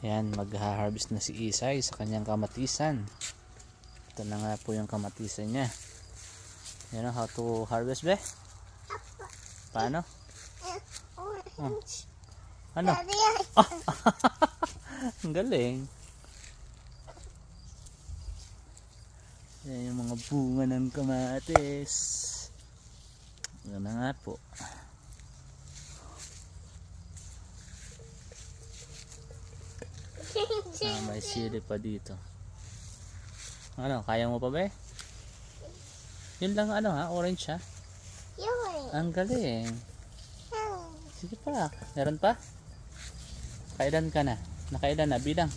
Yan, magha-harvest na si Isay sa kanyang kamatisan. Ito na nga po yung kamatisan niya. Yan o, how to harvest, be? Paano? Oh. Ano? Oh. Ang galing. Yan yung mga bunga ng kamatis. Yan na nga po. May sili pa dito. Ano, kaya mo pa ba? Yun lang ano ha, orange ha? Ang galing. Sige pa, meron pa? Kailan ka na? Nakailan na? Bilang?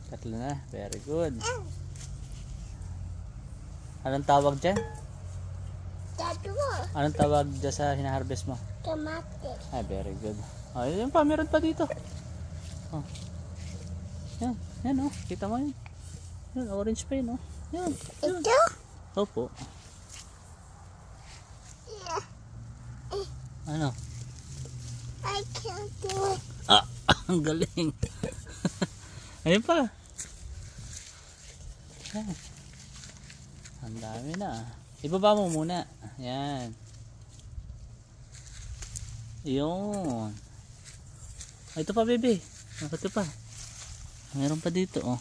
Tatlo na, very good. Anong tawag dyan? Anong tawag dyan sa hinaharvest mo? Kamatis. Ah, very good. Oh, yun pa, meron pa dito. Oh. Yan, yan oh. Kita mo yun. Yun, orange pa yun oh. Yan, yun. Ito? Opo. Ano? I can't do it. Ah, ang galing. Ayun pa. Yan. Ang dami na. Ibaba mo muna. Yan. Yun. Ito pa, bebe. Ito pa. Meron pa dito, oh.